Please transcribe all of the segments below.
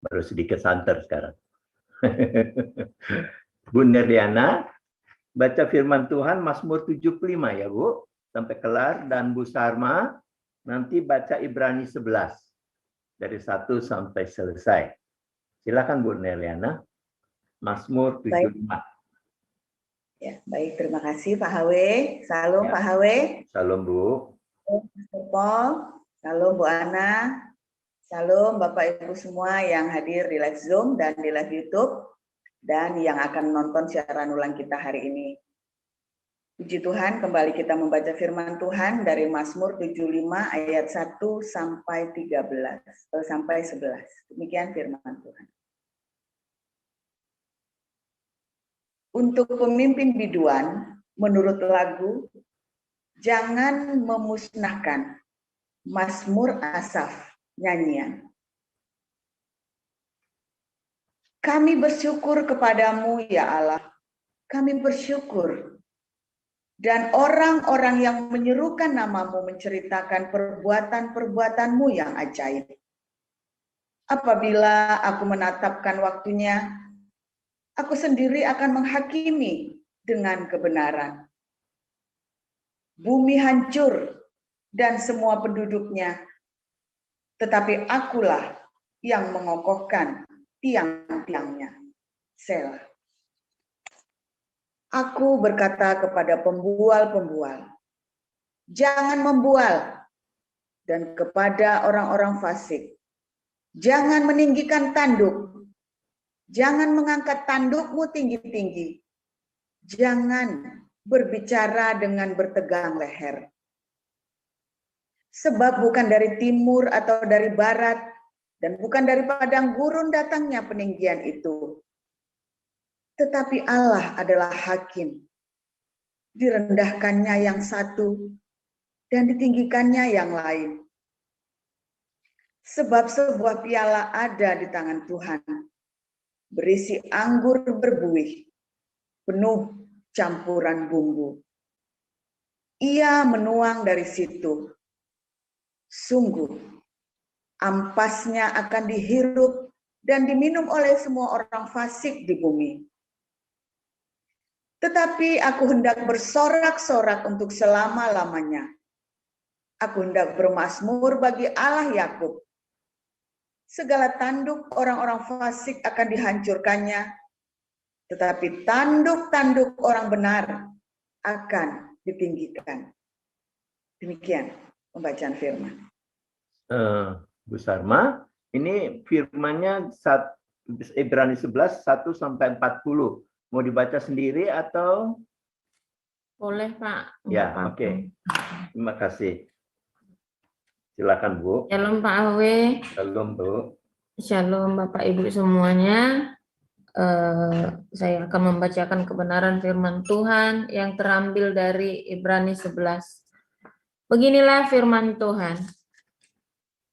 Baru sedikit santer sekarang. Bu Nerliana, baca firman Tuhan Mazmur 75 ya Bu, sampai kelar. Dan Bu Sarma, nanti baca Ibrani 11, dari 1 sampai selesai. Silakan Bu Nerliana, Mazmur 75. Ya, baik, terima kasih Pak Hawe. Salam Ya. Pak Hawe. Salam Bu. Mr. Paul, salam Bu Ana. Salam Bapak Ibu semua yang hadir di live Zoom dan di live YouTube, dan yang akan menonton siaran ulang kita hari ini. Puji Tuhan, kembali kita membaca firman Tuhan dari Mazmur 75 ayat 1 sampai 11. Demikian firman Tuhan. Untuk pemimpin biduan, menurut lagu, jangan memusnahkan Mazmur Asaf, nyanyian. Kami bersyukur kepadamu ya Allah, kami bersyukur. Dan orang-orang yang menyerukan namamu menceritakan perbuatan-perbuatanmu yang ajaib. Apabila aku menatapkan waktunya, aku sendiri akan menghakimi dengan kebenaran. Bumi hancur dan semua penduduknya, tetapi akulah yang mengokohkan tiang-tiangnya. Selah. Aku berkata kepada pembual-pembual, jangan membual, dan kepada orang-orang fasik, jangan meninggikan tanduk, jangan mengangkat tandukmu tinggi-tinggi, jangan berbicara dengan bertegang leher. Sebab bukan dari timur atau dari barat, dan bukan dari padang gurun datangnya peninggian itu. Tetapi Allah adalah hakim. Direndahkannya yang satu, dan ditinggikannya yang lain. Sebab sebuah piala ada di tangan Tuhan, berisi anggur berbuih, penuh campuran bumbu. Ia menuang dari situ. Sungguh, ampasnya akan dihirup dan diminum oleh semua orang fasik di bumi. Tetapi aku hendak bersorak-sorak untuk selama-lamanya. Aku hendak bermazmur bagi Allah Yakub. Segala tanduk orang-orang fasik akan dihancurkannya, tetapi tanduk-tanduk orang benar akan ditinggikan. Demikian pembacaan firman. Bu Sarma, ini firmannya Ibrani 11, 1 sampai 40. Mau dibaca sendiri atau? Boleh, Pak. Ya, oke. Terima kasih. Silakan, Bu. Shalom, Pak Awe. Shalom, Bu. Shalom, Bapak Ibu semuanya. Saya akan membacakan kebenaran firman Tuhan yang terambil dari Ibrani 11. Beginilah firman Tuhan.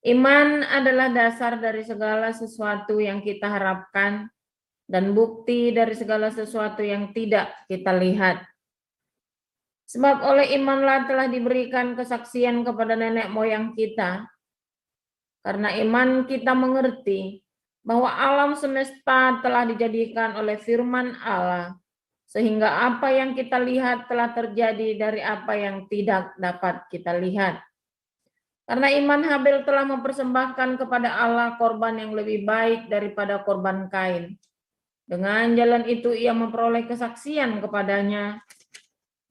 Iman adalah dasar dari segala sesuatu yang kita harapkan, dan bukti dari segala sesuatu yang tidak kita lihat. Sebab oleh imanlah telah diberikan kesaksian kepada nenek moyang kita. Karena iman kita mengerti bahwa alam semesta telah dijadikan oleh firman Allah, sehingga apa yang kita lihat telah terjadi dari apa yang tidak dapat kita lihat. Karena iman Habel telah mempersembahkan kepada Allah korban yang lebih baik daripada korban Kain. Dengan jalan itu ia memperoleh kesaksian kepadanya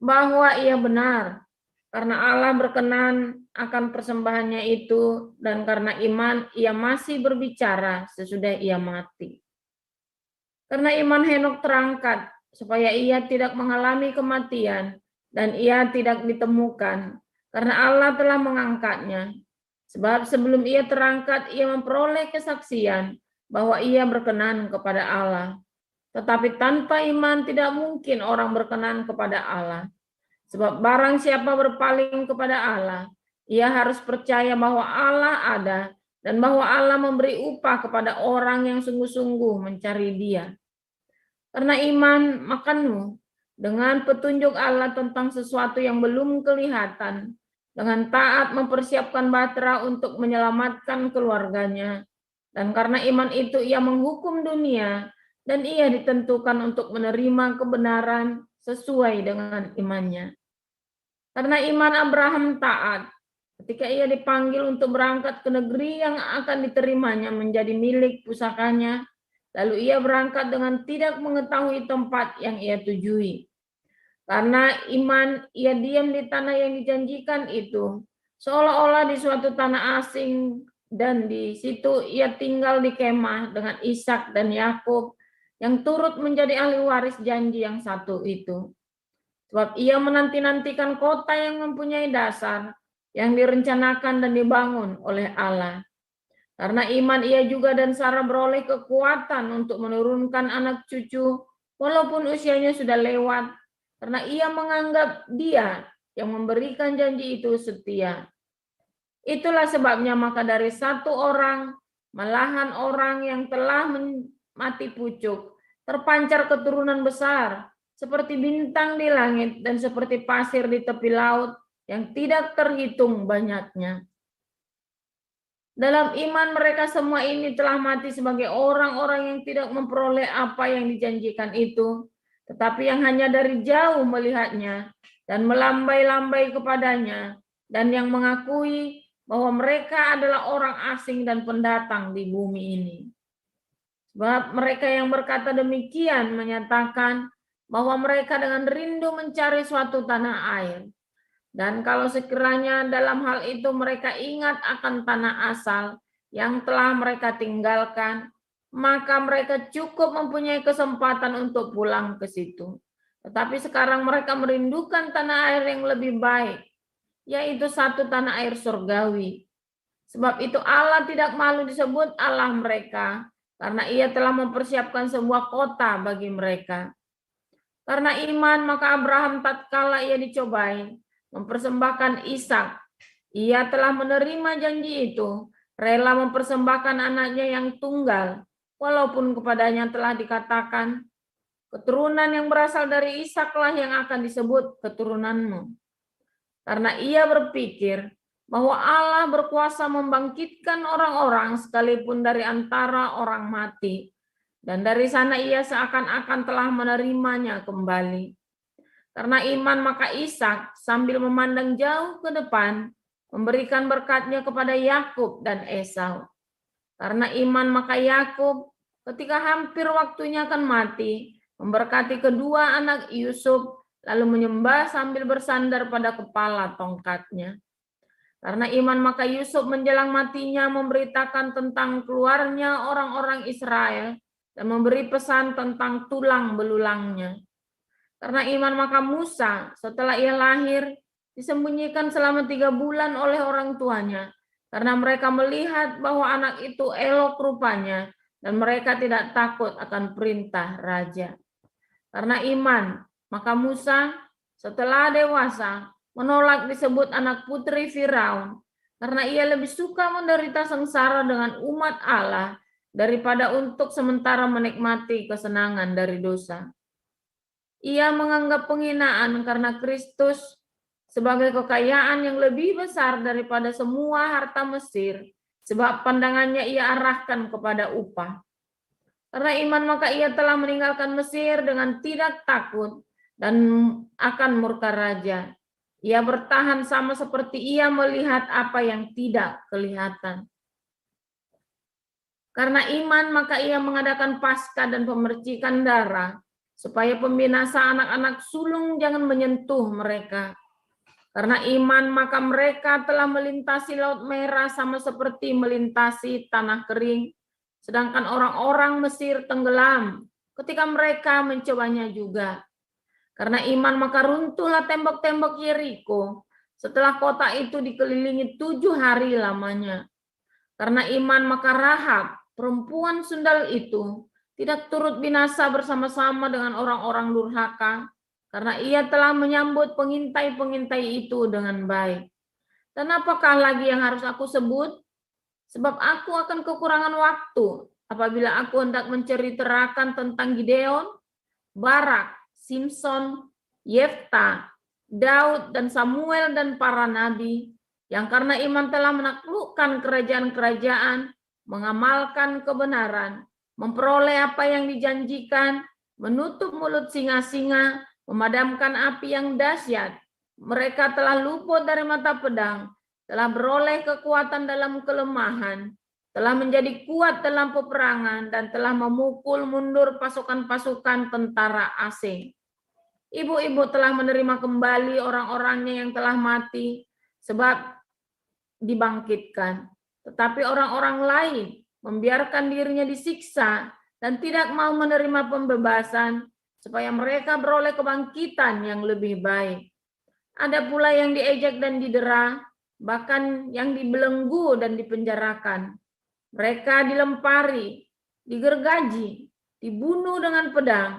bahwa ia benar, karena Allah berkenan akan persembahannya itu, dan karena iman ia masih berbicara sesudah ia mati. Karena iman Henok terangkat, supaya ia tidak mengalami kematian, dan ia tidak ditemukan, karena Allah telah mengangkatnya. Sebab sebelum ia terangkat, ia memperoleh kesaksian bahwa ia berkenan kepada Allah. Tetapi tanpa iman tidak mungkin orang berkenan kepada Allah. Sebab barang siapa berpaling kepada Allah, ia harus percaya bahwa Allah ada dan bahwa Allah memberi upah kepada orang yang sungguh-sungguh mencari Dia. Karena iman, makanmu dengan petunjuk Allah tentang sesuatu yang belum kelihatan, dengan taat mempersiapkan batra untuk menyelamatkan keluarganya, Dan karena iman itu ia menghukum dunia, dan ia ditentukan untuk menerima kebenaran sesuai dengan imannya. Karena iman Abraham taat, ketika ia dipanggil untuk berangkat ke negeri yang akan diterimanya menjadi milik pusakanya, lalu ia berangkat dengan tidak mengetahui tempat yang ia tujui. Karena iman, ia diam di tanah yang dijanjikan itu, seolah-olah di suatu tanah asing, dan di situ ia tinggal di kemah dengan Ishak dan Yakub, yang turut menjadi ahli waris janji yang satu itu. Sebab ia menanti-nantikan kota yang mempunyai dasar, yang direncanakan dan dibangun oleh Allah. Karena iman ia juga dan Sarah beroleh kekuatan untuk menurunkan anak cucu, walaupun usianya sudah lewat, karena ia menganggap Dia yang memberikan janji itu setia. Itulah sebabnya maka dari satu orang, malahan orang yang telah mati pucuk, terpancar keturunan besar, seperti bintang di langit dan seperti pasir di tepi laut yang tidak terhitung banyaknya. Dalam iman mereka semua ini telah mati sebagai orang-orang yang tidak memperoleh apa yang dijanjikan itu, tetapi yang hanya dari jauh melihatnya dan melambai-lambai kepadanya, dan yang mengakui bahwa mereka adalah orang asing dan pendatang di bumi ini. Sebab mereka yang berkata demikian menyatakan bahwa mereka dengan rindu mencari suatu tanah air. Dan kalau sekiranya dalam hal itu mereka ingat akan tanah asal yang telah mereka tinggalkan, maka mereka cukup mempunyai kesempatan untuk pulang ke situ. Tetapi sekarang mereka merindukan tanah air yang lebih baik, yaitu satu tanah air surgawi. Sebab itu Allah tidak malu disebut Allah mereka, karena ia telah mempersiapkan sebuah kota bagi mereka. Karena iman maka Abraham tatkala ia dicobai, mempersembahkan Ishak, ia telah menerima janji itu, rela mempersembahkan anaknya yang tunggal, walaupun kepadanya telah dikatakan, keturunan yang berasal dari Ishaklah yang akan disebut keturunanmu. Karena ia berpikir bahwa Allah berkuasa membangkitkan orang-orang sekalipun dari antara orang mati, dan dari sana ia seakan-akan telah menerimanya kembali. Karena iman maka Ishak sambil memandang jauh ke depan, memberikan berkatnya kepada Yakub dan Esau. Karena iman maka Yakub ketika hampir waktunya akan mati, memberkati kedua anak Yusuf, lalu menyembah sambil bersandar pada kepala tongkatnya. Karena iman maka Yusuf menjelang matinya memberitakan tentang keluarnya orang-orang Israel dan memberi pesan tentang tulang belulangnya. Karena iman maka Musa setelah ia lahir disembunyikan selama 3 bulan oleh orang tuanya, karena mereka melihat bahwa anak itu elok rupanya dan mereka tidak takut akan perintah raja. Karena iman maka Musa setelah dewasa menolak disebut anak putri Firaun, karena ia lebih suka menderita sengsara dengan umat Allah daripada untuk sementara menikmati kesenangan dari dosa. Ia menganggap penghinaan karena Kristus sebagai kekayaan yang lebih besar daripada semua harta Mesir, sebab pandangannya ia arahkan kepada upah. Karena iman maka ia telah meninggalkan Mesir dengan tidak takut dan akan murka raja. Ia bertahan sama seperti ia melihat apa yang tidak kelihatan. Karena iman maka ia mengadakan Paskah dan pemercikan darah, supaya pembinasa anak-anak sulung jangan menyentuh mereka. Karena iman maka mereka telah melintasi Laut Merah sama seperti melintasi tanah kering, sedangkan orang-orang Mesir tenggelam ketika mereka mencobanya juga. Karena iman maka runtuhlah tembok-tembok Yeriko setelah kota itu dikelilingi 7 hari lamanya. Karena iman maka Rahab, perempuan sundal itu, tidak turut binasa bersama-sama dengan orang-orang durhaka, karena ia telah menyambut pengintai-pengintai itu dengan baik. Dan apakah lagi yang harus aku sebut? Sebab aku akan kekurangan waktu apabila aku hendak menceritakan tentang Gideon, Barak, Simson, Yefta, Daud, dan Samuel dan para nabi, yang karena iman telah menaklukkan kerajaan-kerajaan mengamalkan kebenaran, memperoleh apa yang dijanjikan, menutup mulut singa-singa, memadamkan api yang dahsyat. Mereka telah luput dari mata pedang, telah beroleh kekuatan dalam kelemahan, telah menjadi kuat dalam peperangan, dan telah memukul mundur pasukan-pasukan tentara asing. Ibu-ibu telah menerima kembali orang-orangnya yang telah mati, sebab dibangkitkan. Tetapi orang-orang lain membiarkan dirinya disiksa dan tidak mau menerima pembebasan, supaya mereka beroleh kebangkitan yang lebih baik. Ada pula yang diejek dan didera, bahkan yang dibelenggu dan dipenjarakan. Mereka dilempari, digergaji, dibunuh dengan pedang.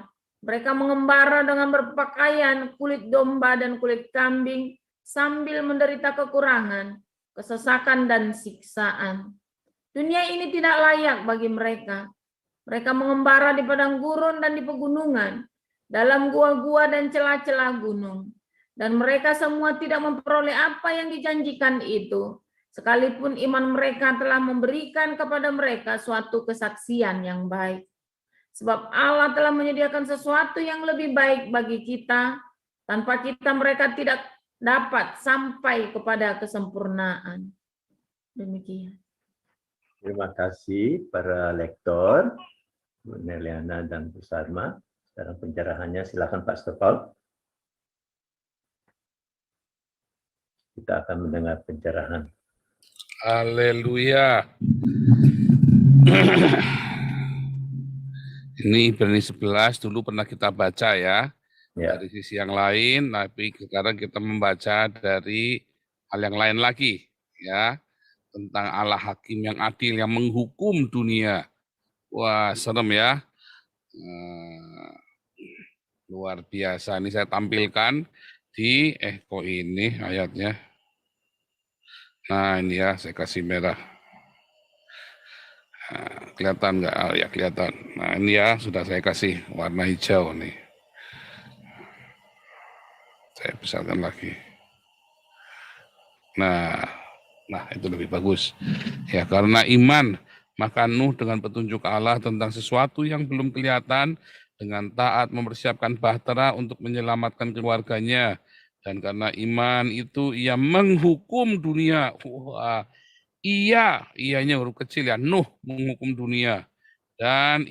Mereka mengembara dengan berpakaian kulit domba dan kulit kambing sambil menderita kekurangan, kesesakan, dan siksaan. Dunia ini tidak layak bagi mereka. Mereka mengembara di padang gurun dan di pegunungan, dalam gua-gua dan celah-celah gunung. Dan mereka semua tidak memperoleh apa yang dijanjikan itu, sekalipun iman mereka telah memberikan kepada mereka suatu kesaksian yang baik. Sebab Allah telah menyediakan sesuatu yang lebih baik bagi kita, tanpa kita mereka tidak dapat sampai kepada kesempurnaan. Demikian. Terima kasih para lektor, Bu Neliana dan Bu Sarma. Sekarang pencerahannya silakan Pak Stefan. Kita akan mendengar pencerahan. Haleluya. Ini Ibrani 11 dulu pernah kita baca ya. Dari sisi yang lain, tapi sekarang kita membaca dari hal yang lain lagi ya, tentang Allah Hakim yang adil yang menghukum dunia. Wah, serem ya. Luar biasa. Ini saya tampilkan di kok ini ayatnya. Nah, ini ya, saya kasih merah. Nah, kelihatan nggak? Oh, ya kelihatan. Nah, ini ya, sudah saya kasih warna hijau nih. Saya besarkan lagi. Nah, itu lebih bagus. Ya, karena iman, maka Nuh dengan petunjuk Allah tentang sesuatu yang belum kelihatan, dengan taat mempersiapkan bahtera untuk menyelamatkan keluarganya. Dan karena iman itu ia menghukum dunia. Wah, ianya huruf kecil ya, Nuh menghukum dunia. Dan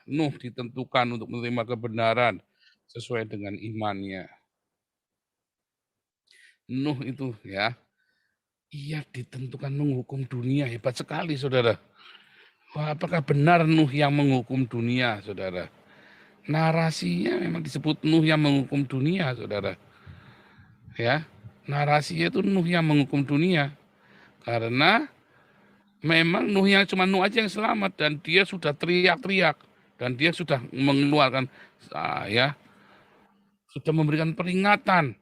Nuh ditentukan untuk menerima kebenaran sesuai dengan imannya. Nuh itu ya, ia ditentukan menghukum dunia. Hebat sekali, saudara. Wah, apakah benar Nuh yang menghukum dunia, saudara? Narasinya memang disebut Nuh yang menghukum dunia, saudara. Ya, narasinya itu Nuh yang menghukum dunia. Karena memang Nuhnya cuma Nuh aja yang selamat, dan dia sudah teriak-teriak, dan dia sudah mengeluarkan, sudah memberikan peringatan,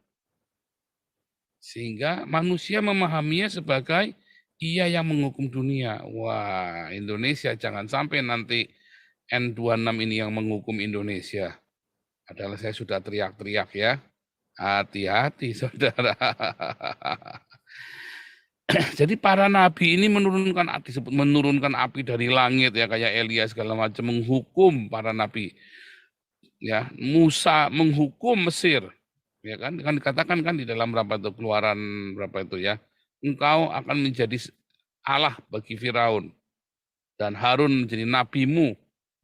sehingga manusia memahaminya sebagai ia yang menghukum dunia. Wah, Indonesia jangan sampai nanti N26 ini yang menghukum Indonesia. Padahal saya sudah teriak-teriak ya. Hati-hati, saudara. Jadi para nabi ini disebut menurunkan api dari langit ya, kayak Elia segala macam, menghukum para nabi. Ya, Musa menghukum Mesir. Ya kan dikatakan kan di dalam Keluaran berapa itu ya. Engkau akan menjadi Allah bagi Firaun dan Harun menjadi nabimu.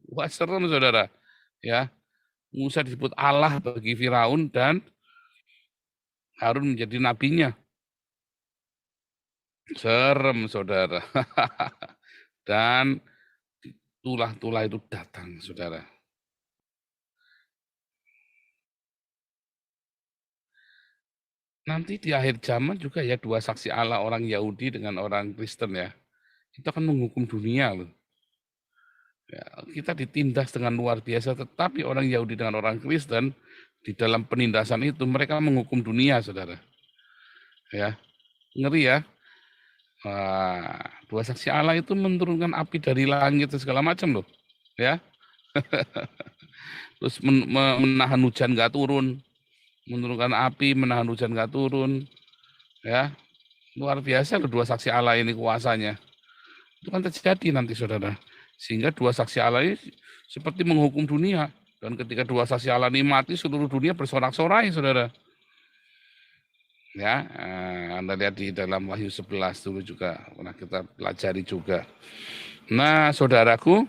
Wah, serem, saudara. Ya. Musa disebut Allah bagi Firaun dan Harun menjadi nabinya. Serem, saudara. Dan tulah-tulah itu datang, saudara. Nanti di akhir zaman juga ya, dua saksi Allah, orang Yahudi dengan orang Kristen ya. Itu akan menghukum dunia loh. Ya, kita ditindas dengan luar biasa, tetapi orang Yahudi dengan orang Kristen di dalam penindasan itu mereka menghukum dunia, saudara. Ya, ngeri ya. Wah, dua saksi Allah itu menurunkan api dari langit segala macam loh, ya. Terus menahan hujan nggak turun, menurunkan api, menahan hujan nggak turun, ya. Luar biasa loh dua saksi Allah ini kuasanya. Itu kan terjadi nanti, saudara. Sehingga dua saksi Allah ini seperti menghukum dunia. Dan ketika dua saksi Allah ini mati, seluruh dunia bersorak-sorai, saudara. Ya, Anda lihat di dalam Wahyu 11 dulu juga pernah kita pelajari juga. Nah, saudaraku,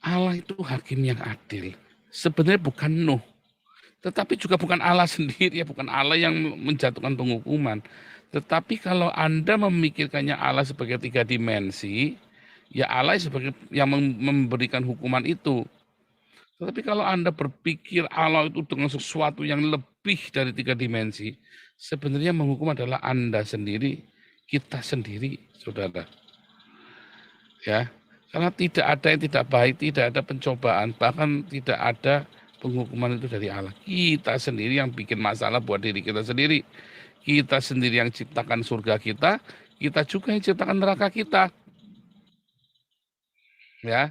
Allah itu hakim yang adil. Sebenarnya bukan Nuh, tetapi juga bukan Allah sendiri, ya, bukan Allah yang menjatuhkan penghukuman. Tetapi kalau Anda memikirkannya Allah sebagai 3 dimensi, ya Allah sebagai yang memberikan hukuman itu. Tetapi kalau Anda berpikir Allah itu dengan sesuatu yang lebih dari 3 dimensi, sebenarnya menghukum adalah Anda sendiri, kita sendiri, saudara. Ya, karena tidak ada yang tidak baik, tidak ada pencobaan, bahkan tidak ada penghukuman itu dari Allah. Kita sendiri yang bikin masalah buat diri kita sendiri. Kita sendiri yang ciptakan surga kita juga yang ciptakan neraka kita. Ya.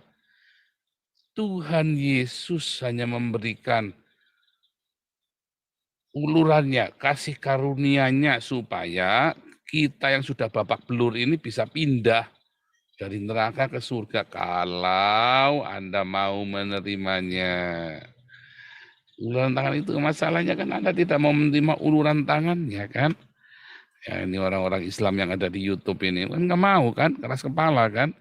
Tuhan Yesus hanya memberikan ulurannya, kasih karunia-Nya supaya kita yang sudah babak belur ini bisa pindah dari neraka ke surga kalau Anda mau menerimanya. Uluran tangan itu masalahnya kan Anda tidak mau menerima uluran tangannya kan. Ya ini orang-orang Islam yang ada di YouTube ini kan nggak mau kan, keras kepala kan.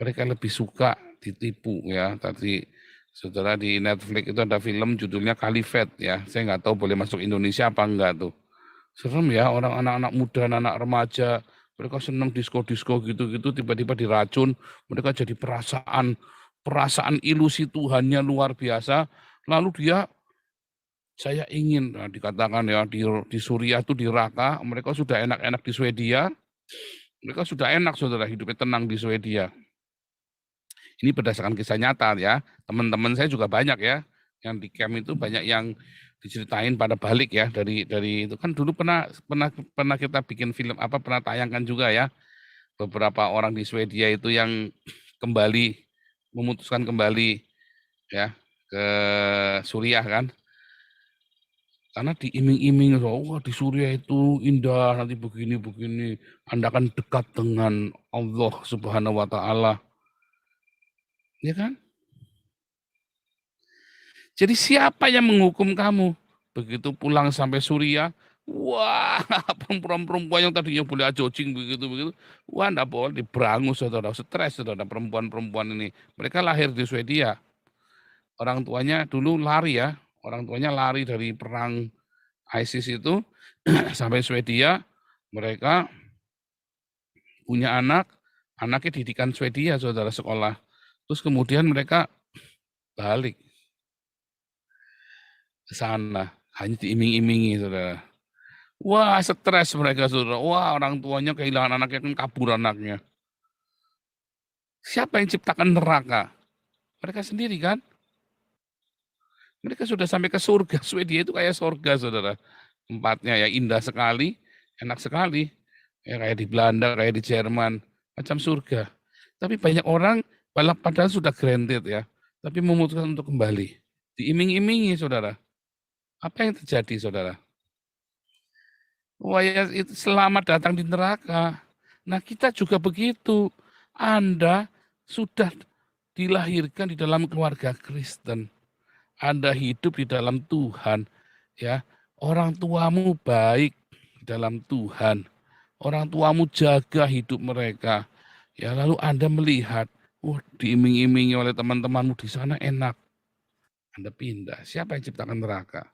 Mereka lebih suka ditipu ya. Tadi saudara di Netflix itu ada film judulnya Khalifat ya. Saya nggak tahu boleh masuk Indonesia apa enggak tuh. Serem ya, orang anak-anak muda, anak remaja, mereka senang disko-disko gitu-gitu, tiba-tiba diracun, mereka jadi perasaan ilusi Tuhannya luar biasa. Lalu dia, saya ingin, nah dikatakan ya di Suriah itu di Raqqa, mereka sudah enak-enak di Swedia, mereka sudah enak saudara hidupnya tenang di Swedia. Ini berdasarkan kisah nyata ya, teman-teman saya juga banyak ya, yang di camp itu banyak yang diceritain pada balik ya dari itu kan dulu pernah kita bikin film pernah tayangkan juga ya beberapa orang di Swedia itu yang memutuskan kembali ya ke Suriah kan, karena diiming-iming wah di Suriah itu indah nanti begini Anda akan dekat dengan Allah Subhanahu wa taala. Ya kan? Jadi siapa yang menghukum kamu? Begitu pulang sampai Suriah, wah perempuan-perempuan yang tadinya boleh ajojing begitu, wah enggak boleh, diberangus saudara, stres saudara perempuan-perempuan ini. Mereka lahir di Swedia. Orang tuanya dulu lari ya, orang tuanya lari dari perang ISIS itu sampai Swedia, mereka punya anaknya didikan Swedia saudara sekolah. Terus kemudian mereka balik ke sana, hanya diiming-imingi saudara. Wah stres mereka saudara, wah orang tuanya kehilangan anaknya kan kabur anaknya. Siapa yang ciptakan neraka? Mereka sendiri kan? Mereka sudah sampai ke surga. Swedia itu kayak surga, saudara. Tempatnya ya indah sekali, enak sekali. Ya, kayak di Belanda, kayak di Jerman. Macam surga. Tapi banyak orang, padahal sudah granted ya. Tapi memutuskan untuk kembali. Diiming-imingi, saudara. Apa yang terjadi, saudara? Wah ya, itu selamat datang di neraka. Nah kita juga begitu. Anda sudah dilahirkan di dalam keluarga Kristen. Anda hidup di dalam Tuhan, ya. Orang tuamu baik di dalam Tuhan. Orang tuamu jaga hidup mereka. Ya, lalu Anda melihat, diiming-imingi oleh teman-temanmu di sana enak. Anda pindah. Siapa yang ciptakan neraka?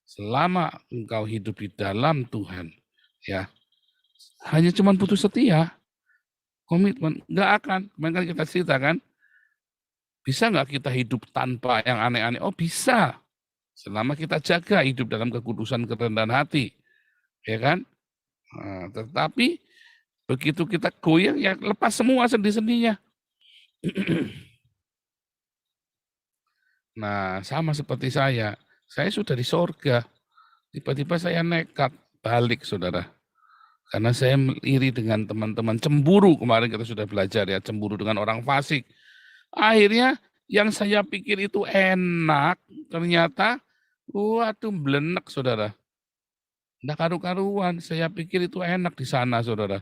Selama engkau hidup di dalam Tuhan, ya. Hanya cuma putus setia. Komitmen enggak akan. Kemarin kan kita ceritakan, bisa nggak kita hidup tanpa yang aneh-aneh? Oh bisa, selama kita jaga hidup dalam kekudusan kerendahan hati, ya kan? Nah, tetapi begitu kita goyang, ya lepas semua sendi-sendinya. Nah sama seperti saya sudah di sorga, tiba-tiba saya nekat balik saudara. Karena saya iri dengan teman-teman, cemburu kemarin kita sudah belajar ya, cemburu dengan orang fasik. Akhirnya yang saya pikir itu enak, ternyata waduh belenek saudara. Nggak karu-karuan, saya pikir itu enak di sana saudara.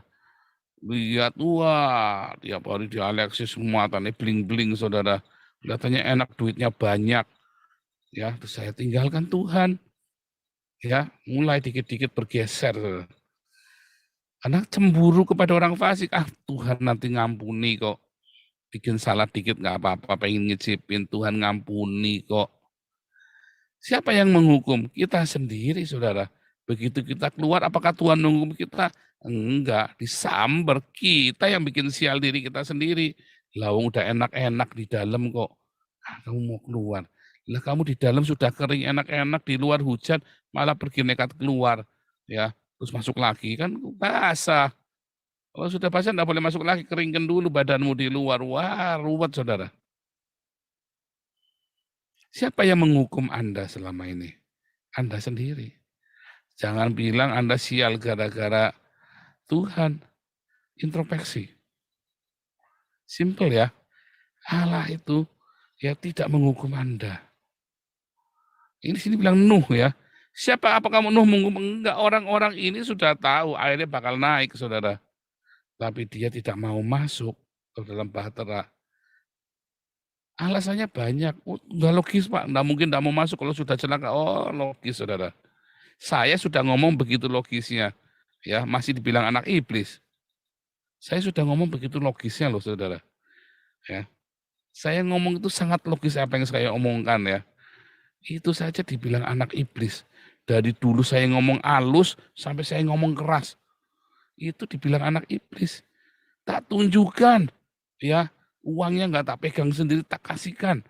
Lihat, wah, tiap hari di Alexis muatannya bling-bling, saudara. Kelihatannya enak, duitnya banyak. Ya, terus saya tinggalkan Tuhan. Ya, mulai dikit-dikit bergeser, saudara. Karena cemburu kepada orang fasik. Ah, Tuhan nanti ngampuni kok. Bikin salah dikit nggak apa-apa, pengen ngicipin, Tuhan ngampuni kok. Siapa yang menghukum? Kita sendiri, saudara. Begitu kita keluar, apakah Tuhan menghukum kita? Enggak, disamber. Kita yang bikin sial diri kita sendiri. Lawang udah enak-enak di dalam kok. Ah, kamu mau keluar. Lah kamu di dalam sudah kering enak-enak, di luar hujan, malah pergi nekat keluar. Ya, terus masuk lagi, kan basah. Kalau sudah basah enggak boleh masuk lagi, keringkan dulu badanmu di luar. Wah, ruwet, saudara. Siapa yang menghukum Anda selama ini? Anda sendiri. Jangan bilang Anda sial gara-gara Tuhan. Introspeksi. Simple ya. Allah itu ya tidak menghukum Anda. Ini sini bilang Nuh ya. Siapa, apa kamu Nuh menghukum? Enggak, orang-orang ini sudah tahu airnya bakal naik, saudara. Tapi dia tidak mau masuk ke dalam bahtera. Alasannya banyak. Oh, enggak logis, Pak. Enggak mungkin enggak mau masuk kalau sudah celaka. Oh, logis, saudara. Saya sudah ngomong begitu logisnya. Ya, masih dibilang anak iblis. Saya sudah ngomong begitu logisnya loh, saudara. Ya. Saya ngomong itu sangat logis apa yang saya omongkan ya. Itu saja dibilang anak iblis. Dari dulu saya ngomong halus sampai saya ngomong keras. Itu dibilang anak iblis. Tak tunjukkan. Ya, uangnya nggak tak pegang sendiri, tak kasihkan.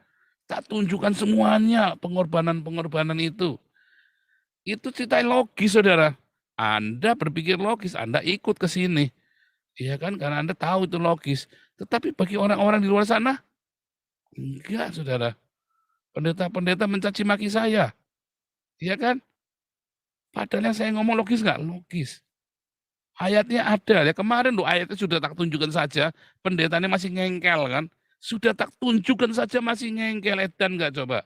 Tak tunjukkan semuanya pengorbanan-pengorbanan itu. Itu cerita logis, saudara. Anda berpikir logis, Anda ikut ke sini. Iya kan, karena Anda tahu itu logis. Tetapi bagi orang-orang di luar sana, enggak, saudara. Pendeta-pendeta mencaci maki saya. Iya kan? Padahal yang saya ngomong logis nggak? Logis. Ayatnya ada. Ya kemarin loh ayatnya sudah tak tunjukkan saja. Pendetanya masih ngengkel kan. Sudah tak tunjukkan saja masih ngengkel. Edan nggak coba?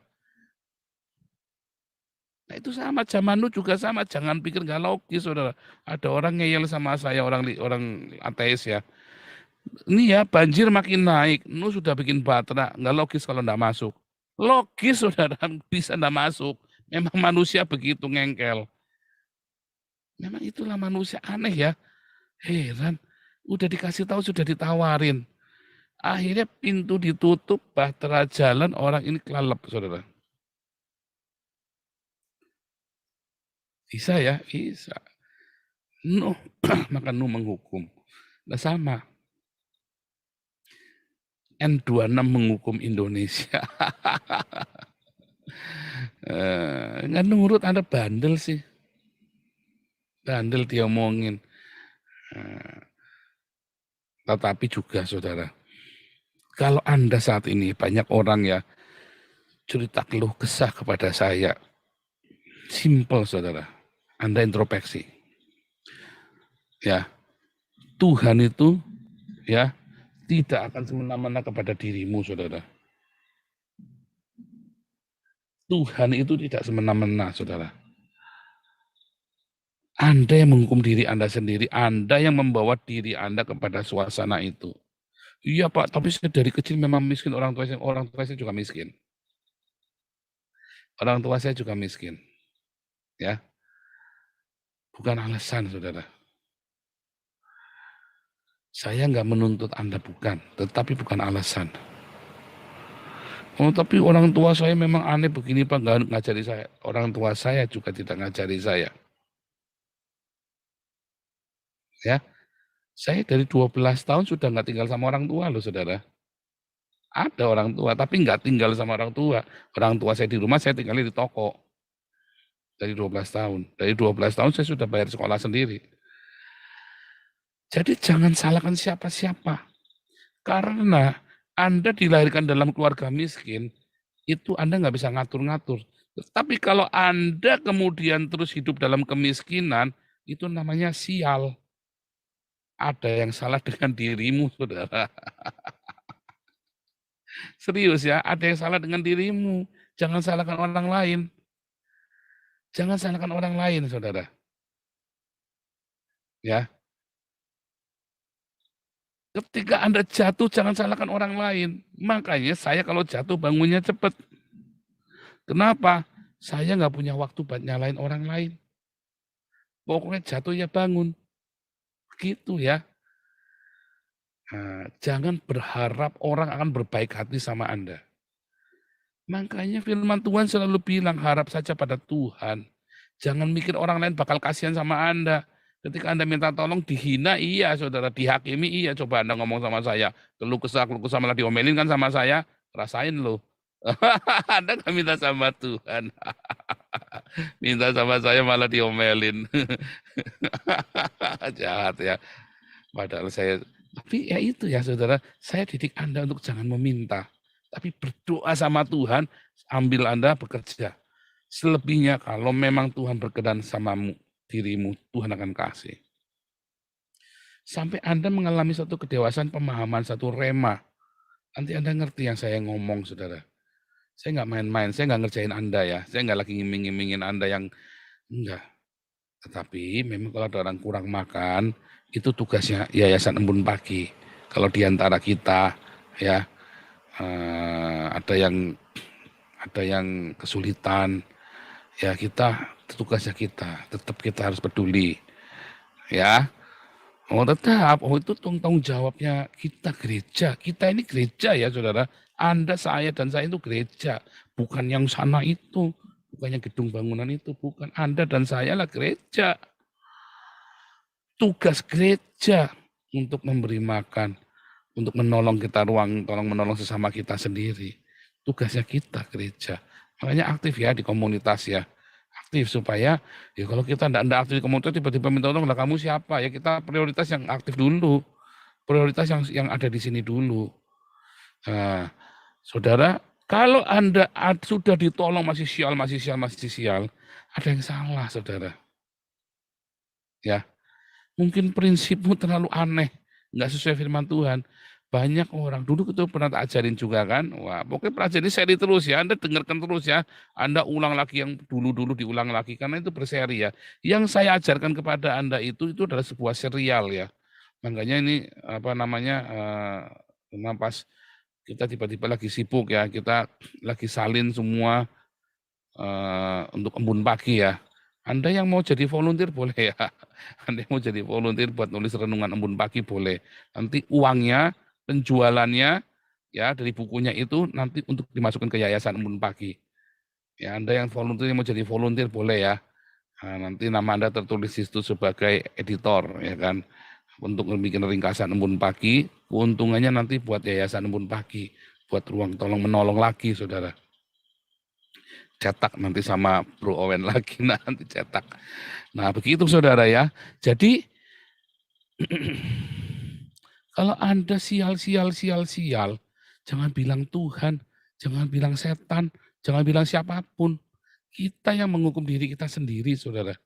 Nah itu sama, zaman nu juga sama. Jangan pikir nggak logis, saudara. Ada orang ngeyel sama saya, orang ateis ya. Ini ya banjir makin naik. Nu sudah bikin batra. Nggak logis kalau nggak masuk. Logis, saudara, bisa nggak masuk. Memang manusia begitu ngengkel. Memang itulah manusia aneh ya. Heran. Udah dikasih tahu, sudah ditawarin. Akhirnya pintu ditutup, bahtera jalan, orang ini kelalep, saudara. Bisa ya? Bisa. Nuh, maka Nuh menghukum. Nah sama. N26 menghukum Indonesia. Nggak nurut, Anda bandel sih. Bandel diomongin. Tetapi juga, saudara, kalau Anda saat ini banyak orang ya cerita keluh kesah kepada saya, simple, saudara. Anda introspeksi. Ya, Tuhan itu ya tidak akan semena-mena kepada dirimu, saudara. Tuhan itu tidak semena-mena, saudara. Anda yang menghukum diri Anda sendiri, Anda yang membawa diri Anda kepada suasana itu. Iya Pak, tapi saya dari kecil memang miskin, orang tua saya juga miskin. Orang tua saya juga miskin. Ya. Bukan alasan, saudara. Saya nggak menuntut Anda, bukan. Tetapi bukan alasan. Oh, tapi orang tua saya memang aneh begini Pak, nggak ngajari saya. Orang tua saya juga tidak ngajari saya. Ya, saya dari 12 tahun sudah nggak tinggal sama orang tua loh, saudara. Ada orang tua, tapi nggak tinggal sama orang tua. Orang tua saya di rumah, saya tinggalnya di toko. Dari 12 tahun. Dari 12 tahun saya sudah bayar sekolah sendiri. Jadi jangan salahkan siapa-siapa. Karena Anda dilahirkan dalam keluarga miskin, itu Anda nggak bisa ngatur-ngatur. Tapi kalau Anda kemudian terus hidup dalam kemiskinan, itu namanya sial. Ada yang salah dengan dirimu, saudara. Serius ya, ada yang salah dengan dirimu. Jangan salahkan orang lain. Jangan salahkan orang lain, saudara. Ya. Ketika Anda jatuh, jangan salahkan orang lain. Makanya saya kalau jatuh bangunnya cepat. Kenapa? Saya nggak punya waktu buat nyalain orang lain. Pokoknya jatuh ya bangun. Gitu ya. Nah, jangan berharap orang akan berbaik hati sama Anda. Makanya firman Tuhan selalu bilang, harap saja pada Tuhan. Jangan mikir orang lain bakal kasihan sama Anda. Ketika Anda minta tolong dihina, iya saudara, dihakimi, iya. Coba Anda ngomong sama saya, keluh kesah malah diomelin kan sama saya, rasain loh. Anda nggak minta sama Tuhan. Minta sama saya malah diomelin. Jahat ya. Padahal saya, tapi ya itu ya saudara, saya didik Anda untuk jangan meminta. Tapi berdoa sama Tuhan, ambil Anda bekerja. Selebihnya kalau memang Tuhan berkenan sama dirimu, Tuhan akan kasih. Sampai Anda mengalami satu kedewasaan pemahaman, satu rema. Nanti Anda ngerti yang saya ngomong, saudara. Saya nggak main-main, saya nggak ngerjain Anda ya. Saya nggak lagi ngiming-ngimingin Anda yang enggak. Tetapi memang kalau ada orang kurang makan, itu tugasnya Yayasan Embun Pagi. Kalau di antara kita ya ada yang kesulitan, ya tugasnya kita, tetap kita harus peduli, ya. Itu tanggung jawabnya kita gereja. Kita ini gereja ya saudara. Anda, saya, dan saya itu gereja. Bukan yang sana itu. Bukan yang gedung bangunan itu. Bukan. Anda dan saya lah gereja. Tugas gereja untuk memberi makan. Untuk menolong kita tolong menolong sesama kita sendiri. Tugasnya kita gereja. Makanya aktif ya di komunitas ya. Aktif supaya ya kalau kita tidak aktif di komunitas tiba-tiba minta tolong, lah kamu siapa ya, kita prioritas yang aktif dulu, prioritas yang ada di sini dulu. Nah, saudara, kalau Anda sudah ditolong masih sial, ada yang salah saudara. Ya, mungkin prinsipmu terlalu aneh, nggak sesuai firman Tuhan. Banyak orang, dulu itu pernah tak ajarin juga kan, wah pokoknya pelajaran seri terus ya, Anda dengarkan terus ya, Anda ulang lagi yang dulu diulang lagi, karena itu berseri ya. Yang saya ajarkan kepada Anda itu adalah sebuah serial ya. Makanya ini pas kita tiba-tiba lagi sibuk ya, kita lagi salin semua untuk Embun Pagi ya. Anda yang mau jadi volunteer boleh ya, Anda yang mau jadi volunteer buat nulis renungan Embun Pagi boleh. Nanti uangnya, penjualannya ya dari bukunya itu nanti untuk dimasukkan ke Yayasan Embun Pagi. Ya, Anda yang volunteer mau jadi volunteer boleh ya. Nah, nanti nama Anda tertulis itu sebagai editor ya kan. Untuk bikin ringkasan Embun Pagi, keuntungannya nanti buat Yayasan Embun Pagi, buat ruang tolong menolong lagi saudara. Cetak nanti sama Bro Owen lagi nanti cetak. Nah, begitu saudara ya. Jadi kalau Anda sial, jangan bilang Tuhan, jangan bilang setan, jangan bilang siapapun. Kita yang menghukum diri kita sendiri, saudara.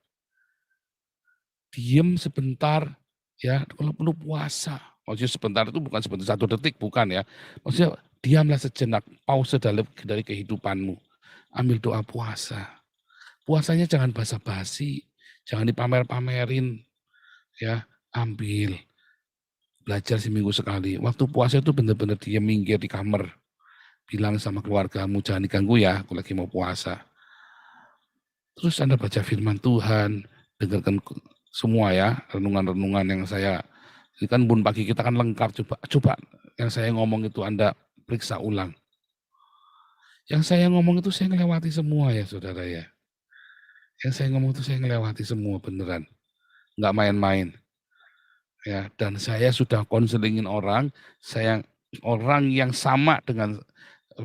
Diam sebentar, ya, kalau perlu puasa. Maksudnya sebentar itu bukan sebentar 1 detik, bukan ya. Maksudnya diamlah sejenak, pause dari kehidupanmu. Ambil doa puasa. Puasanya jangan basa-basi, jangan dipamer-pamerin, ya, ambil. Belajar seminggu sekali. Waktu puasa itu benar-benar dia minggir di kamar. Bilang sama keluargamu, jangan diganggu ya, aku lagi mau puasa. Terus Anda baca firman Tuhan, dengarkan semua ya, renungan-renungan yang saya, ini kan Embun Pagi kita kan lengkap, coba yang saya ngomong itu Anda periksa ulang. Yang saya ngomong itu saya ngelewati semua ya saudara ya. Yang saya ngomong itu saya ngelewati semua beneran. Nggak main-main. Ya, dan saya sudah konselingin orang yang sama dengan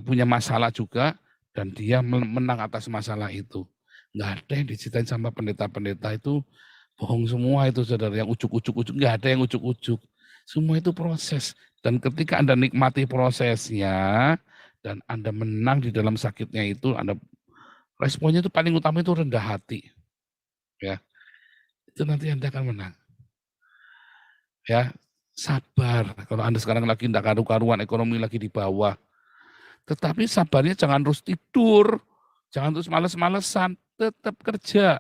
punya masalah juga, dan dia menang atas masalah itu. Nggak ada yang diceritain sama pendeta-pendeta itu bohong semua itu saudara, yang ujuk-ujuk, nggak ada yang ujuk-ujuk. Semua itu proses, dan ketika Anda nikmati prosesnya dan Anda menang di dalam sakitnya itu, Anda responnya itu paling utama itu rendah hati. Ya. Itu nanti Anda akan menang. Ya, sabar. Kalau Anda sekarang lagi tidak karu-karuan, ekonomi lagi di bawah. Tetapi sabarnya jangan terus tidur, jangan terus males-malesan, tetap kerja.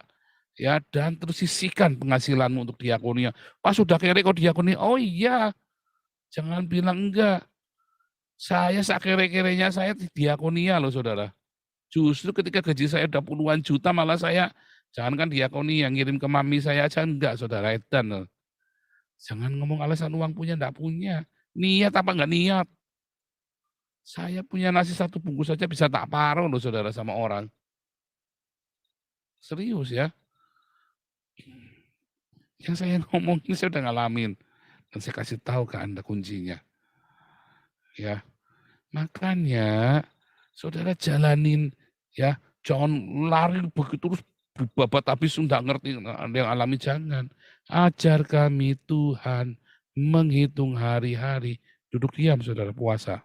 Ya, dan terus sisihkan penghasilanmu untuk diakonia. Pas sudah kere kok diakonia, oh iya, Jangan bilang enggak. Saya sakere-kerenya saya di diakonia loh saudara. Justru ketika gaji saya udah puluhan juta malah saya, jangankan diakonia, ngirim ke mami saya aja enggak saudara, edan loh. Jangan ngomong alasan uang punya enggak punya. Niat apa enggak niat? Saya punya nasi satu bungkus saja bisa tak paruh loh saudara sama orang. Serius ya. Yang saya ngomong ini saya udah ngalamin. Dan saya kasih tahu ke Anda kuncinya. Ya, makanya saudara jalanin ya, jangan lari begitu terus babat habis enggak ngerti yang alami, jangan. Ajar kami Tuhan menghitung hari-hari. Duduk diam saudara, puasa.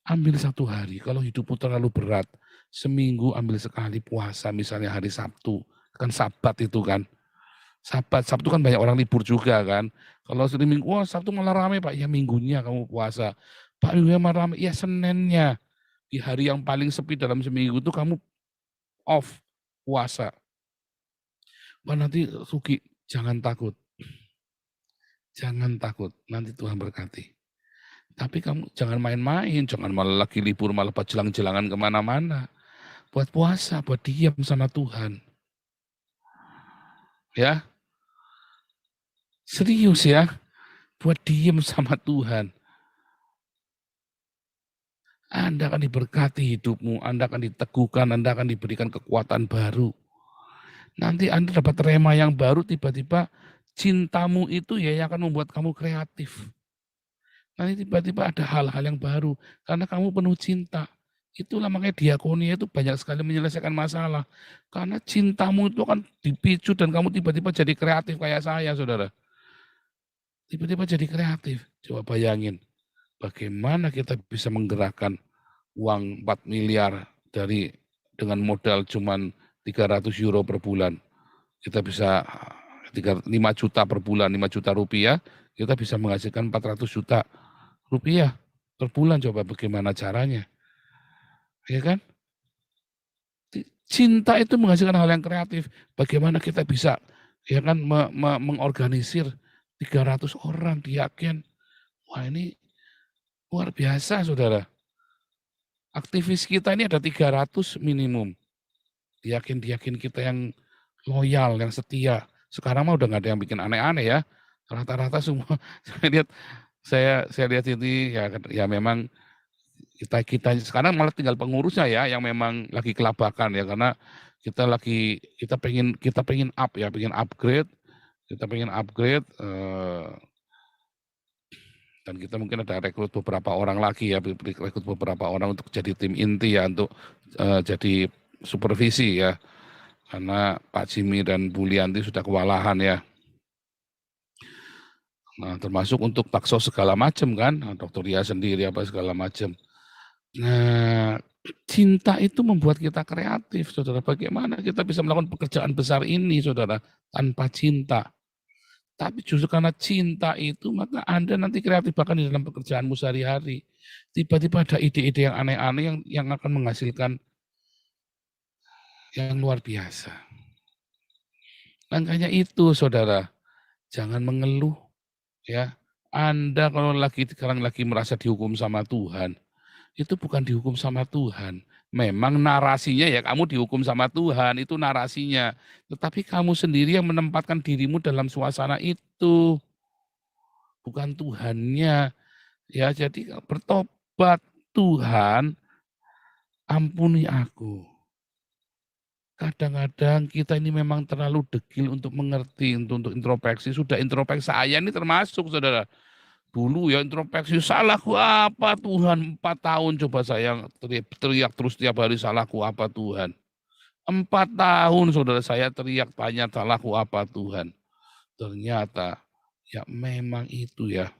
Ambil satu hari, kalau hidupmu terlalu berat, seminggu ambil sekali puasa, misalnya hari Sabtu, kan Sabat itu kan. Sabtu kan banyak orang libur juga kan. Kalau hari Minggu, wah Sabtu malah rame Pak, ya minggunya kamu puasa. Pak minggunya malah rame, ya Seninnya. Di hari yang paling sepi dalam seminggu itu kamu off puasa. Wah nanti rugi, jangan takut. Jangan takut, nanti Tuhan berkati. Tapi kamu jangan main-main, jangan malah lagi libur, malah jelang-jelangan kemana-mana. Buat puasa, buat diam sama Tuhan. Ya, serius ya, buat diam sama Tuhan. Anda akan diberkati hidupmu, Anda akan diteguhkan, Anda akan diberikan kekuatan baru. Nanti Anda dapat rema yang baru, tiba-tiba cintamu itu ya yang akan membuat kamu kreatif. Nanti tiba-tiba ada hal-hal yang baru, karena kamu penuh cinta. Itulah makanya diakonia itu banyak sekali menyelesaikan masalah. Karena cintamu itu akan dipicu dan kamu tiba-tiba jadi kreatif kayak saya, saudara. Tiba-tiba jadi kreatif. Coba bayangin, bagaimana kita bisa menggerakkan uang 4 miliar dengan modal cuman 300 euro per bulan. Kita bisa 5 juta per bulan, 5 juta rupiah, kita bisa menghasilkan 400 juta rupiah per bulan. Coba bagaimana caranya. Ya kan? Cinta itu menghasilkan hal yang kreatif. Bagaimana kita bisa ya kan mengorganisir 300 orang di Yakin. Wah ini luar biasa saudara. Aktivis kita ini ada 300 minimum. Yakin kita yang loyal, yang setia. Sekarang mah udah nggak ada yang bikin aneh-aneh ya. Rata-rata semua saya lihat ini ya memang kita sekarang malah tinggal pengurusnya ya yang memang lagi kelabakan ya, karena kita pengen up ya, pengen upgrade dan kita mungkin ada rekrut beberapa orang lagi ya, rekrut beberapa orang untuk jadi tim inti ya, untuk jadi supervisi ya, karena Pak Jimmy dan Bu Lianti sudah kewalahan ya. Nah, termasuk untuk bakso segala macam kan, Dokter Ria sendiri apa segala macam. Nah, cinta itu membuat kita kreatif, saudara. Bagaimana kita bisa melakukan pekerjaan besar ini, saudara, tanpa cinta. Tapi justru karena cinta itu, maka Anda nanti kreatif bahkan di dalam pekerjaanmu sehari-hari. Tiba-tiba ada ide-ide yang aneh-aneh yang akan menghasilkan yang luar biasa. Makanya itu, saudara, jangan mengeluh. Ya, Anda kalau sekarang lagi merasa dihukum sama Tuhan, itu bukan dihukum sama Tuhan. Memang narasinya ya kamu dihukum sama Tuhan, itu narasinya. Tetapi kamu sendiri yang menempatkan dirimu dalam suasana itu. Bukan Tuhannya. Ya, jadi bertobat, Tuhan, ampuni aku. Kadang-kadang kita ini memang terlalu degil untuk mengerti, untuk introspeksi. Sudah introspeksi, saya ini termasuk, saudara. Dulu ya introspeksi, salahku apa Tuhan, 4 tahun coba saya teriak terus tiap hari, salahku apa Tuhan. 4 tahun saudara saya teriak tanya salahku apa Tuhan. Ternyata ya memang itu ya,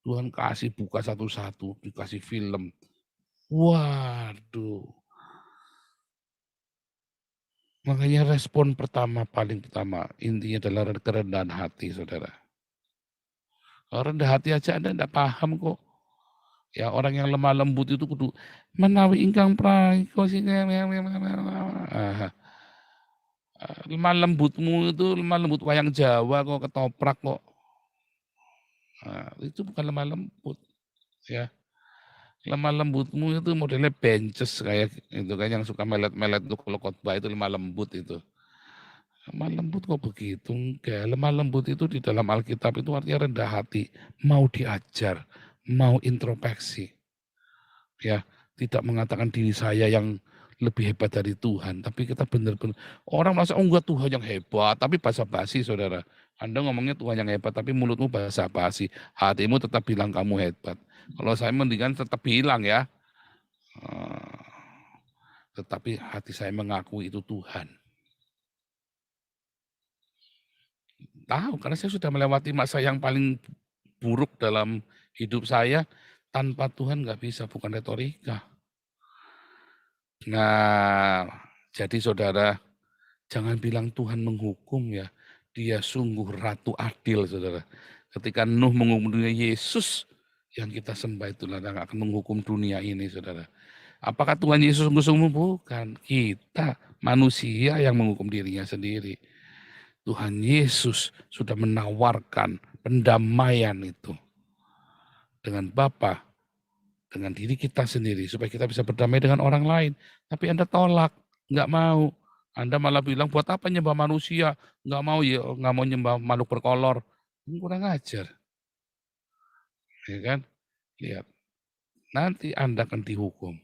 Tuhan kasih buka satu-satu, dikasih film. Waduh. Makanya respon paling pertama intinya adalah kerendahan hati, saudara. Rendah hati aja Anda tidak paham kok. Ya orang yang lemah lembut itu kudu menawi ingkang praiko lemah lembutmu itu lemah lembut wayang Jawa kok ketoprak kok. Nah, itu bukan lemah lembut, ya. Lemah lembutmu itu modelnya benches kayak itu kan yang suka melet-melet tuh kalau khotbah itu lemah lembut itu. Lemah lembut kok begitu? Enggak, lemah lembut itu di dalam Alkitab itu artinya rendah hati, mau diajar, mau introspeksi. Ya, tidak mengatakan diri saya yang lebih hebat dari Tuhan, tapi kita benar-benar orang merasa oh enggak Tuhan yang hebat, tapi basa-basi saudara. Anda ngomongnya Tuhan yang hebat, tapi mulutmu basa-basi, hatimu tetap bilang kamu hebat. Kalau saya mendingan tetap bilang ya, tetapi hati saya mengakui itu Tuhan. Tahu, karena saya sudah melewati masa yang paling buruk dalam hidup saya, tanpa Tuhan nggak bisa, bukan retorika. Nah, jadi saudara, jangan bilang Tuhan menghukum ya, dia sungguh ratu adil saudara. Ketika Nuh menghukum dunia, Yesus yang kita sembah itulah yang akan menghukum dunia ini saudara. Apakah Tuhan Yesus sungguh-sungguh? Bukan, kita manusia yang menghukum dirinya sendiri. Tuhan Yesus sudah menawarkan pendamaian itu dengan Bapa, dengan diri kita sendiri, supaya kita bisa berdamai dengan orang lain. Tapi Anda tolak, nggak mau. Anda malah bilang, buat apa nyembah manusia? Nggak mau ya, nggak mau nyembah makhluk berkolor. Kurang ajar. Ya kan? Lihat, nanti Anda akan dihukum.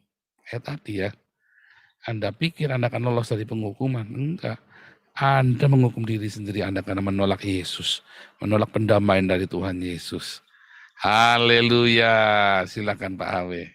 Tadi ya, Anda pikir Anda akan lolos dari penghukuman? Enggak. Anda menghukum diri sendiri Anda karena menolak Yesus, menolak pendamaian dari Tuhan Yesus. Haleluya. Silakan Pak Awe.